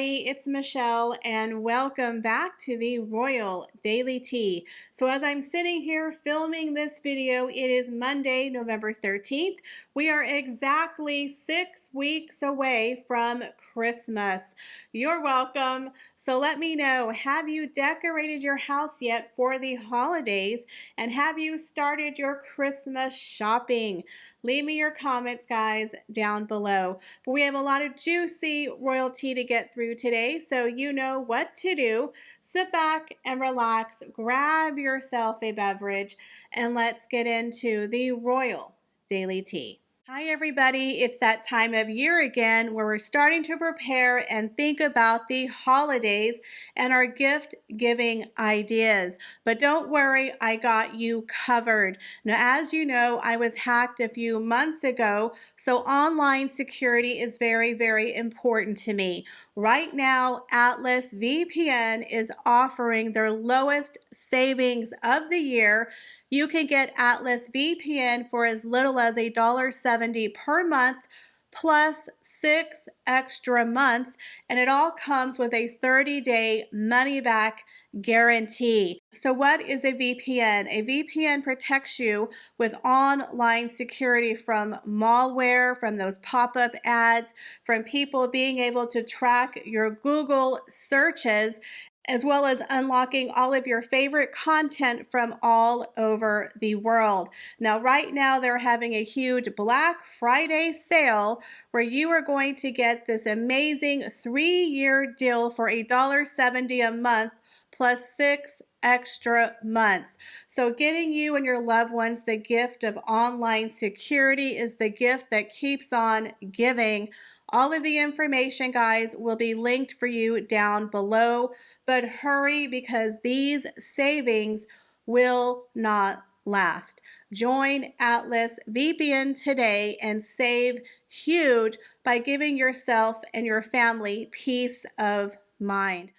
everybody, it's Michelle and welcome back to the Royal Daily Tea. So as I'm sitting here filming this video, it is Monday, November 13th. We are exactly 6 weeks away from Christmas. You're welcome. So let me know, have you decorated your house yet for the holidays? And have you started your Christmas shopping? Leave me your comments, guys, down below. But we have a lot of juicy royalty to get through today, so you know what to do. Sit back and relax, grab yourself a beverage, and let's get into the Royal Daily Tea. Hi everybody, it's that time of year again where we're starting to prepare and think about the holidays and our gift giving ideas. But don't worry, I got you covered. Now, as you know, I was hacked a few months ago, so online security is very, very important to me. Right now, Atlas VPN is offering their lowest savings of the year. You can get Atlas VPN for as little as $1.70 per month plus 6 extra months, and it all comes with a 30-day money-back guarantee. So what is a VPN? A VPN protects you with online security from malware, from those pop-up ads, from people being able to track your Google searches, as well as unlocking all of your favorite content from all over the world. Now, right now, they're having a huge Black Friday sale where you are going to get this amazing 3-year deal for $1.70 a month plus 6 extra months. So getting you and your loved ones the gift of online security is the gift that keeps on giving. All of the information, guys, will be linked for you down below, but hurry because these savings will not last. Join Atlas VPN today and save huge by giving yourself and your family peace of mind.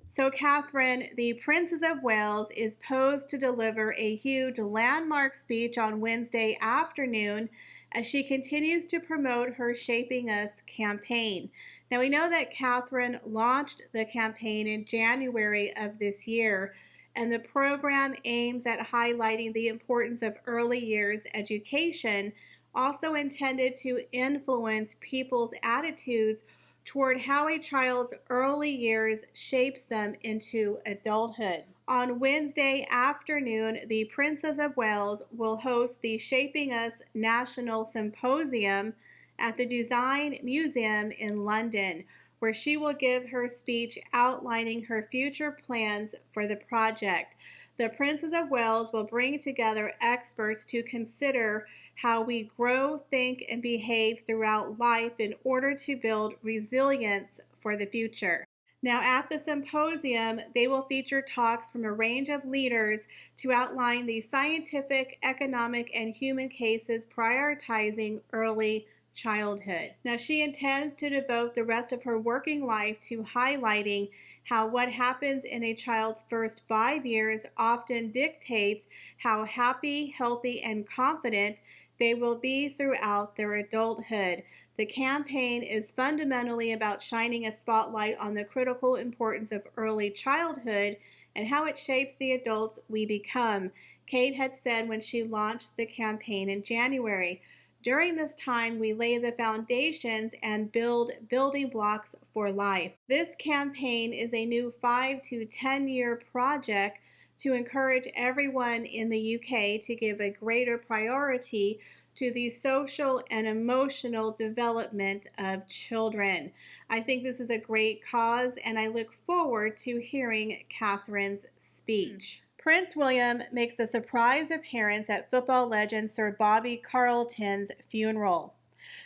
So Katherine, the Princess of Wales, is posed to deliver a huge landmark speech on Wednesday afternoon as she continues to promote her Shaping Us campaign. Now, we know that Katherine launched the campaign in January of this year, and the program aims at highlighting the importance of early years education, also intended to influence people's attitudes toward how a child's early years shapes them into adulthood. On Wednesday afternoon, the Princess of Wales will host the Shaping Us National Symposium at the Design Museum in London, where she will give her speech outlining her future plans for the project. The Princess of Wales will bring together experts to consider how we grow, think, and behave throughout life in order to build resilience for the future. Now, at the symposium, they will feature talks from a range of leaders to outline the scientific, economic, and human cases prioritizing early childhood. Now, she intends to devote the rest of her working life to highlighting how what happens in a child's first 5 years often dictates how happy, healthy, and confident they will be throughout their adulthood. The campaign is fundamentally about shining a spotlight on the critical importance of early childhood and how it shapes the adults we become, Kate had said when she launched the campaign in January. During this time, we lay the foundations and build building blocks for life. This campaign is a new 5 to 10-year project to encourage everyone in the UK to give a greater priority to the social and emotional development of children. I think this is a great cause, and I look forward to hearing Katherine's speech. Prince William makes a surprise appearance at football legend Sir Bobby Charlton's funeral.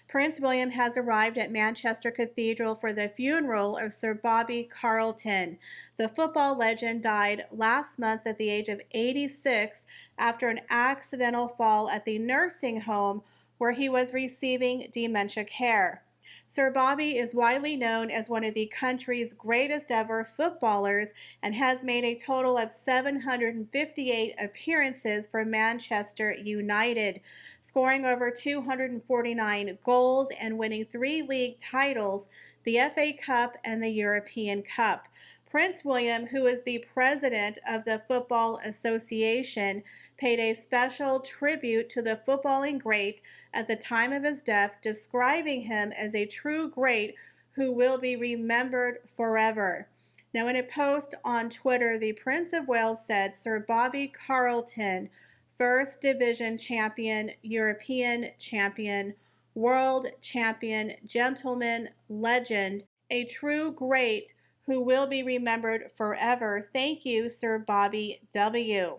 Prince William has arrived at Manchester Cathedral for the funeral of Sir Bobby Charlton. The football legend died last month at the age of 86 after an accidental fall at the nursing home where he was receiving dementia care. Sir Bobby is widely known as one of the country's greatest ever footballers and has made a total of 758 appearances for Manchester United, scoring over 249 goals and winning 3 league titles, the FA Cup and the European Cup. Prince William, who is the president of the Football Association, paid a special tribute to the footballing great at the time of his death, describing him as a true great who will be remembered forever. Now, in a post on Twitter, the Prince of Wales said, Sir Bobby Charlton, First Division champion, European champion, world champion, gentleman, legend, a true great who will be remembered forever. Thank you, Sir Bobby W.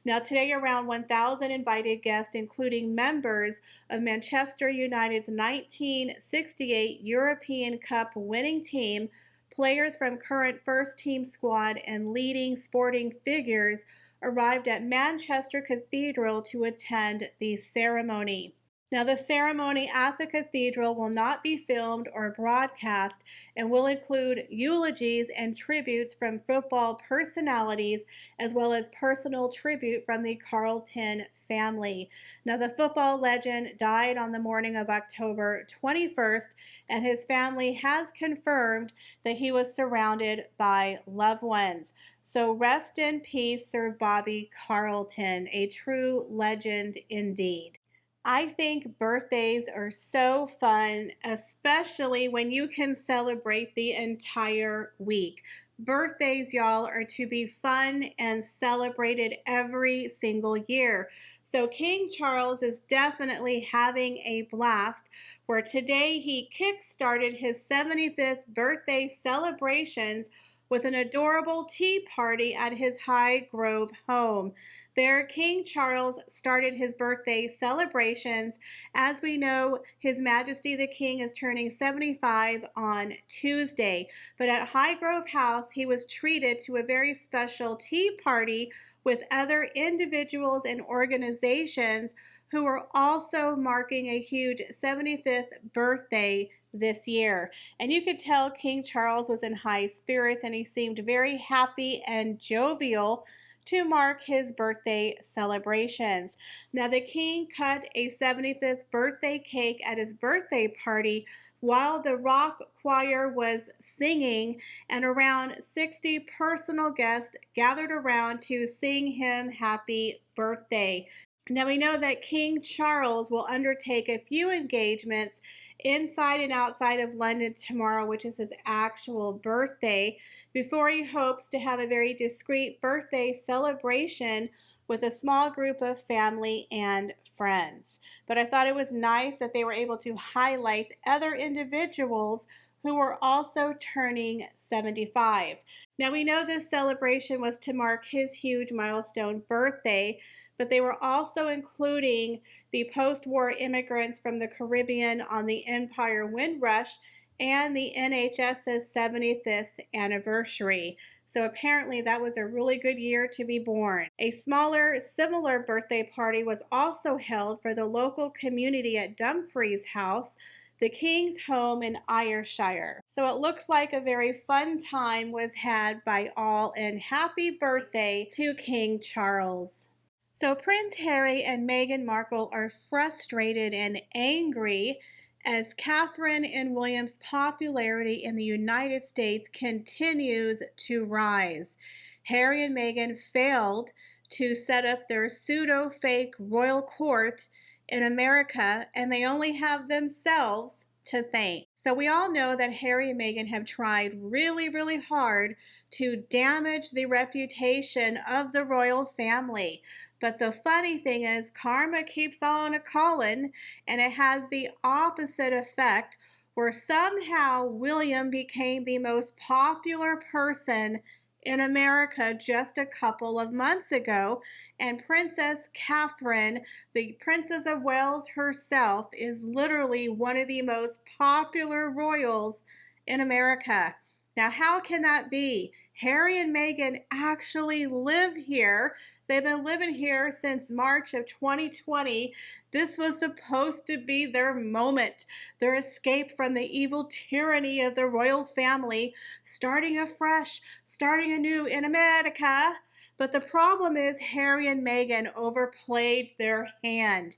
Now, today, around 1,000 invited guests, including members of Manchester United's 1968 European Cup winning team, players from current first team squad, and leading sporting figures, arrived at Manchester Cathedral to attend the ceremony. Now, the ceremony at the cathedral will not be filmed or broadcast and will include eulogies and tributes from football personalities, as well as personal tribute from the Charlton family. Now, the football legend died on the morning of October 21st, and his family has confirmed that he was surrounded by loved ones. So rest in peace, Sir Bobby Charlton, a true legend indeed. I think birthdays are so fun, especially when you can celebrate the entire week. Birthdays, y'all, are to be fun and celebrated every single year. So King Charles is definitely having a blast, where today he kick-started his 75th birthday celebrations with an adorable tea party at his Highgrove home. There, King Charles started his birthday celebrations. As we know, His Majesty the King is turning 75 on Tuesday. But at Highgrove House, he was treated to a very special tea party with other individuals and organizations who are also marking a huge 75th birthday this year. And you could tell King Charles was in high spirits, and he seemed very happy and jovial to mark his birthday celebrations. Now, the king cut a 75th birthday cake at his birthday party while the rock choir was singing, and around 60 personal guests gathered around to sing him happy birthday. Now, we know that King Charles will undertake a few engagements inside and outside of London tomorrow, which is his actual birthday, before he hopes to have a very discreet birthday celebration with a small group of family and friends. But I thought it was nice that they were able to highlight other individuals who were also turning 75. Now, we know this celebration was to mark his huge milestone birthday, but they were also including the post-war immigrants from the Caribbean on the Empire Windrush and the NHS's 75th anniversary. So apparently that was a really good year to be born. A smaller, similar birthday party was also held for the local community at Dumfries House, the King's home in Ayrshire. So it looks like a very fun time was had by all, and happy birthday to King Charles. So Prince Harry and Meghan Markle are frustrated and angry as Katherine and William's popularity in the United States continues to rise. Harry and Meghan failed to set up their pseudo-fake royal court in America, and they only have themselves to thank. So we all know that Harry and Meghan have tried really, really hard to damage the reputation of the royal family. But the funny thing is, karma keeps on a-calling, and it has the opposite effect, where somehow William became the most popular person in America just a couple of months ago, and Princess Katherine, the Princess of Wales herself, is literally one of the most popular royals in America. Now, how can that be? Harry and Meghan actually live here. They've been living here since March of 2020. This was supposed to be their moment, their escape from the evil tyranny of the royal family, starting afresh, starting anew in America. But the problem is Harry and Meghan overplayed their hand.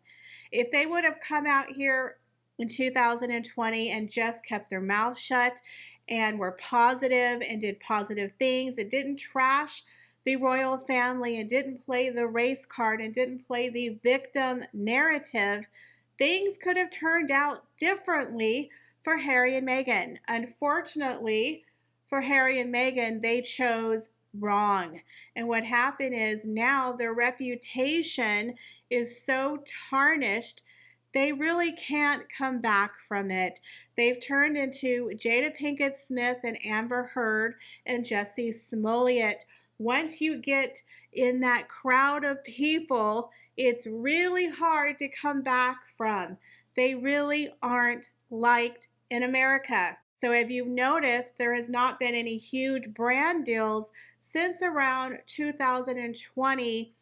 If they would have come out here in 2020 and just kept their mouth shut and were positive and did positive things and didn't trash the royal family and didn't play the race card and didn't play the victim narrative, things could have turned out differently for Harry and Meghan. Unfortunately, for Harry and Meghan, they chose wrong. And what happened is now their reputation is so tarnished, they really can't come back from it. They've turned into Jada Pinkett Smith and Amber Heard and Jussie Smollett. Once you get in that crowd of people, it's really hard to come back from. They really aren't liked in America. So if you've noticed, there has not been any huge brand deals since around 2020,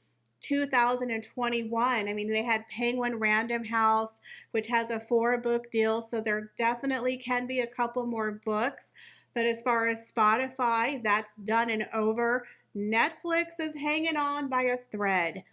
2021. I mean, they had Penguin Random House, which has a 4-book deal, so there definitely can be a couple more books. But as far as Spotify, that's done and over. Netflix is hanging on by a thread.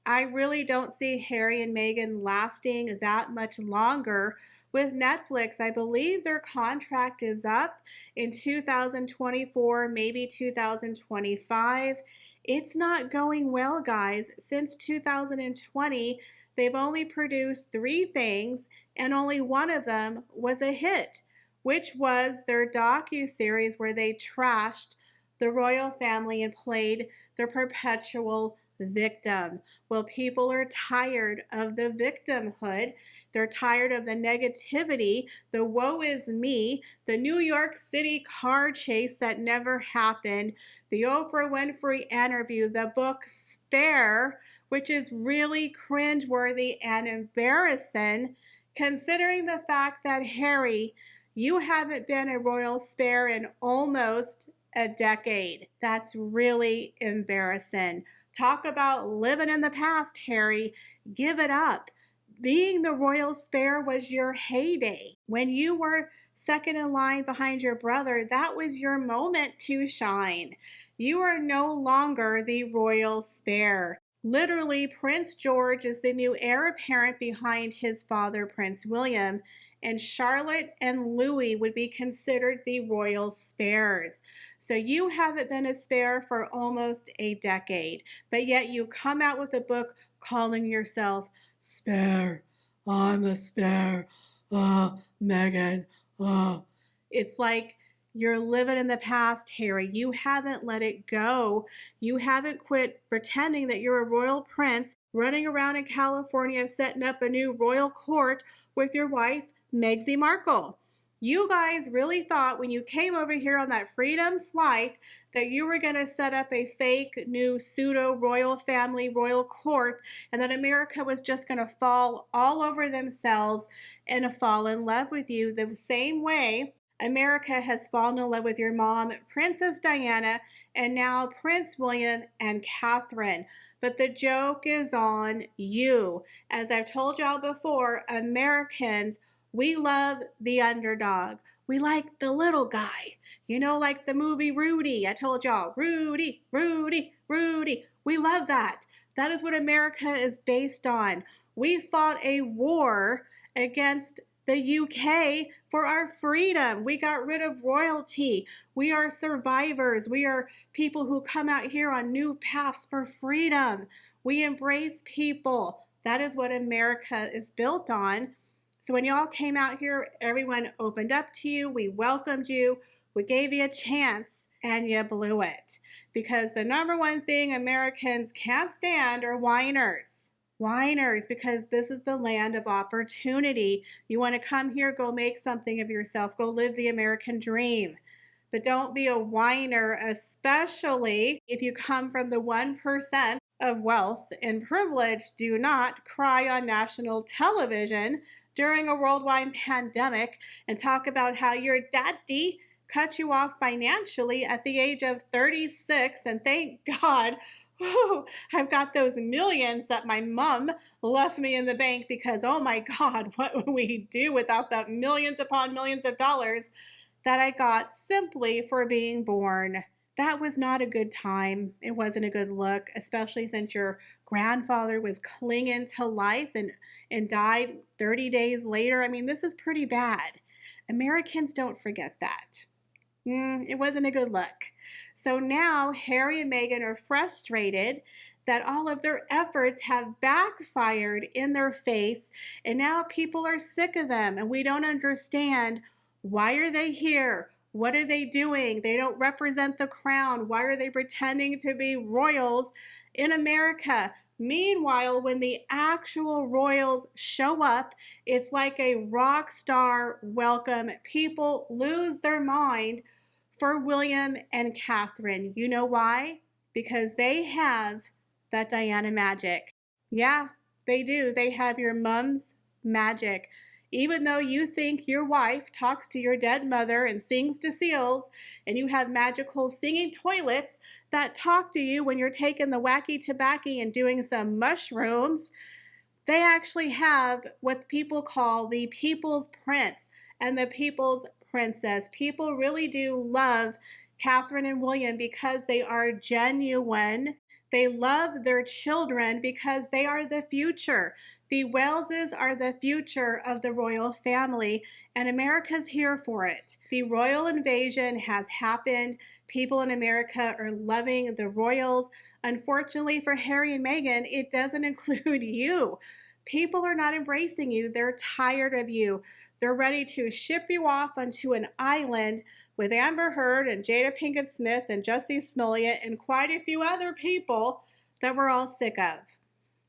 I really don't see Harry and Meghan lasting that much longer with Netflix. I believe their contract is up in 2024, maybe 2025. It's not going well, guys. Since 2020, they've only produced 3 things, and only one of them was a hit, which was their docu-series where they trashed the royal family and played their perpetual victim. Well, people are tired of the victimhood. They're tired of the negativity, the woe is me, the New York City car chase that never happened, the Oprah Winfrey interview, the book Spare, which is really cringeworthy and embarrassing, considering the fact that, Harry, you haven't been a royal spare in almost a decade. That's really embarrassing. Talk about living in the past, Harry. Give it up. Being the royal spare was your heyday. When you were second in line behind your brother, that was your moment to shine. You are no longer the royal spare. Literally, Prince George is the new heir apparent behind his father, Prince William, and Charlotte and Louis would be considered the royal spares. So you haven't been a spare for almost a decade, but yet you come out with a book calling yourself spare. I'm a spare. Meghan. It's like you're living in the past, Harry. You haven't let it go. You haven't quit pretending that you're a royal prince running around in California setting up a new royal court with your wife, Meghan Markle. You guys really thought when you came over here on that freedom flight that you were going to set up a fake new pseudo royal family royal court and that America was just going to fall all over themselves and fall in love with you the same way America has fallen in love with your mom, Princess Diana, and now Prince William and Catherine. But the joke is on you. As I've told y'all before, Americans, we love the underdog. We like the little guy. You know, like the movie Rudy. I told y'all, Rudy, Rudy, Rudy. We love that. That is what America is based on. We fought a war against the UK for our freedom. We got rid of royalty. We are survivors. We are people who come out here on new paths for freedom. We embrace people. That is what America is built on. So when y'all came out here, everyone opened up to you. We welcomed you. We gave you a chance, and you blew it. Because the number one thing Americans can't stand are whiners. Whiners, because this is the land of opportunity. You want to come here, go make something of yourself, go live the American dream. But don't be a whiner, especially if you come from the 1% of wealth and privilege. Do not cry on national television during a worldwide pandemic and talk about how your daddy cut you off financially at the age of 36, and thank God, whew, I've got those millions that my mom left me in the bank, because oh my God, what would we do without the millions upon millions of dollars that I got simply for being born? That was not a good time. It wasn't a good look, especially since your grandfather was clinging to life and died 30 days later. I mean, this is pretty bad. Americans don't forget that. It wasn't a good look. So now Harry and Meghan are frustrated that all of their efforts have backfired in their face, and now people are sick of them, and we don't understand, why are they here? What are they doing? They don't represent the crown. Why are they pretending to be royals in America? Meanwhile, when the actual royals show up, it's like a rock star welcome. People lose their mind for William and Katherine. You know why? Because they have that Diana magic. Yeah, they do. They have your mom's magic. Even though you think your wife talks to your dead mother and sings to seals, and you have magical singing toilets that talk to you when you're taking the wacky tobacco and doing some mushrooms, they actually have what people call the People's Prince and the People's Princess. People really do love Katherine and William because they are genuine. They love their children because they are the future. The Waleses are the future of the royal family, and America's here for it. The royal invasion has happened. People in America are loving the royals. Unfortunately for Harry and Meghan, it doesn't include you. People are not embracing you. They're tired of you. They're ready to ship you off onto an island with Amber Heard and Jada Pinkett Smith and Jussie Smollett and quite a few other people that we're all sick of.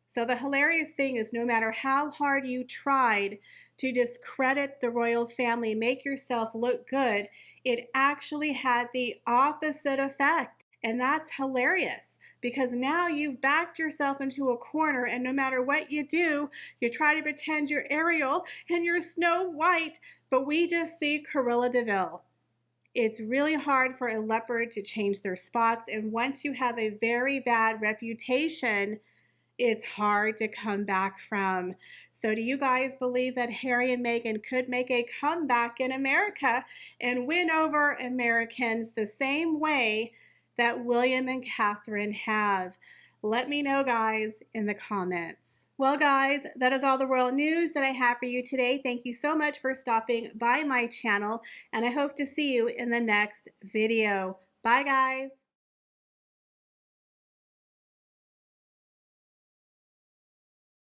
So the hilarious thing is, no matter how hard you tried to discredit the royal family, make yourself look good, it actually had the opposite effect. And that's hilarious, because now you've backed yourself into a corner, and no matter what you do, you try to pretend you're Ariel and you're Snow White, but we just see Cruella de Vil. It's really hard for a leopard to change their spots, and once you have a very bad reputation, it's hard to come back from. So do you guys believe that Harry and Meghan could make a comeback in America and win over Americans the same way that William and Katherine have? Let me know, guys, in the comments. Well, guys, that is all the royal news that I have for you today. Thank you so much for stopping by my channel, and I hope to see you in the next video. Bye, guys.